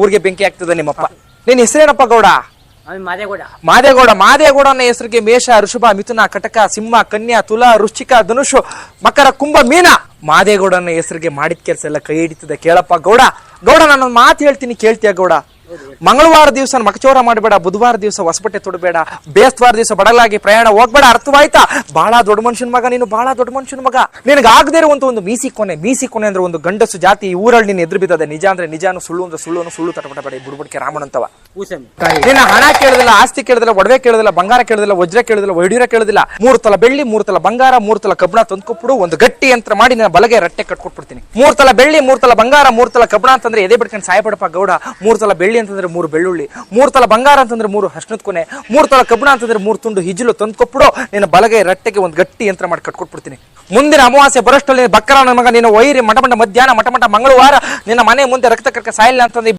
ಊರಿಗೆ ಬೆಂಕಿ ಆಗ್ತದೆ ನಿಮ್ಮಪ್ಪ. ನಿನ್ ಹೆಸರೇನಪ್ಪ ಗೌಡ? ಮಾದೇಗೌಡ. ಮಾದೇಗೌಡನ ಹೆಸರಿಗೆ ಮೇಷ, ಋಷಭ, ಮಿಥುನ, ಕಟಕ, ಸಿಂಹ, ಕನ್ಯಾ, ತುಲಾ, ವೃಶ್ಚಿಕ, ಧನುಷು, ಮಕರ, ಕುಂಭ, ಮೀನ. ಮಾದೇಗೌಡನ ಹೆಸರಿಗೆ ಮಾಡಿದ ಕೆಲಸ ಎಲ್ಲ ಕೈ ಹಿಡಿತದೆ. ಕೇಳಪ್ಪ ಗೌಡ. ಗೌಡ ನಾನು ಮಾತು ಹೇಳ್ತೀನಿ, ಕೇಳ್ತೀಯ ಗೌಡ? ಮಂಗಳವಾರ ದಿವಸ ಮಕಚೋರ ಮಾಡಬೇಡ, ಬುಧವಾರ ದಿವಸ ಹೊಸಬಟ್ಟೆ ತೊಡಬೇಡ, ಬೇಸ್ತವಾರ ದಿವಸ ಬಡಲಾಗಿ ಪ್ರಯಾಣ ಹೋಗ್ಬೇಡ. ಅರ್ಥವಾಯ್ತಾ? ಬಹಳ ದೊಡ್ಡ ಮನುಷ್ಯನ ಮಗ ನೀನು, ಬಹಳ ದೊಡ್ಡ ಮನುಷ್ಯನ ಮಗ. ನಿನಗೆ ಆಗದೇ ಇರುವಂತ ಒಂದು ಮೀಸಿ ಕೊನೆ ಅಂದ್ರೆ ಒಂದು ಗಂಡಸು ಜಾತಿ ಈ ಊರಲ್ಲಿ ನೀನು ಎದುರು ಬಿದ್ದದೆ. ನಿಜ ಅಂದ್ರೆ ನಿಜಾನು, ಸುಳ್ಳು ಅಂದ್ರೆ ಸುಳ್ಳು ತಟಪಟಬೇಡ. ಬುಡ್ಬುಡ್ಕೆ ರಾಮನಂತವ. ನಿನ್ನ ಹಣ ಕೇಳದಿಲ್ಲ, ಆಸ್ತಿ ಕೇಳದಿಲ್ಲ, ಒಡವೆ ಕೇಳದಿಲ್ಲ, ಬಂಗಾರ ಕೇಳದಿಲ್ಲ, ವಜ್ರ ಕೇಳದಿಲ್ಲ, ವೈಢೂರ್ಯ ಕೇಳದಿಲ್ಲ. 3 ತೊಲ ಬೆಳ್ಳಿ, 3 ತೊಲ ಬಂಗಾರ, 3 ತೊಲ ಕಬ್ಬಣ ತಂದ್ಕೊಟ್ಬಿಡು. ಒಂದು ಗಟ್ಟಿ ಯಂತ್ರ ಮಾಡಿ ನನ್ನ ಬಲಗೆ ರಟ್ಟೆ ಕಟ್ಕೊಟ್ಬಿಡ್ತೀನಿ. 3 ತೊಲ ಬೆಳ್ಳಿ, 3 ತೊಲ ಬಂಗಾರ, 3 ತೊಲ ಕಬ್ಬಣ ಅಂತಂದ್ರೆ ಎದೆ ಬಿಡ್ಕೊಂಡು ಸಾಯಪಡಪ್ಪ ಗೌಡ. 3 ತೊಲ ಬೆಳ್ಳಿ ಅಂತಂದ್ರೆ 3 ಬೆಳ್ಳುಳ್ಳಿ, 3 ತೊಲ ಬಂಗಾರ ಅಂತಂದ್ರೆ 3 ಹರ್ಷಣದ ಕೊನೆ, 3 ತೊಲ ಕಬ್ಬಣ ಅಂತಂದ್ರೆ 3 ತುಂಡು ಹಿಜ್ಜಲು ತಂದ್ಕೊಟ್ಬಿಡು. ನಿನ್ನ ಬಲಗೆ ರಟ್ಟೆಗೆ ಒಂದು ಗಟ್ಟಿ ಯಂತ್ರ ಮಾಡಿ ಕಟ್ಕೊಟ್ಬಿಡ್ತೀನಿ. ಮುಂದಿನ ಅಮಾವಾಸ್ಯೆ ಬರಷ್ಟಲ್ಲಿ ಬಕ್ಕರ ನನ್ನ ಮಗ ನಿನ್ನ ವೈರಿ ಮಠ ಮಠ ಮಧ್ಯಾಹ್ನ ಮಠ ಮಂಗಳವಾರ ನಿನ್ನ ಮನೆ ಮುಂದೆ ರಕ್ತ ಕರ್ಕ ಸಾಯಿಲ್ಲ ಅಂತಂದ್ರೆ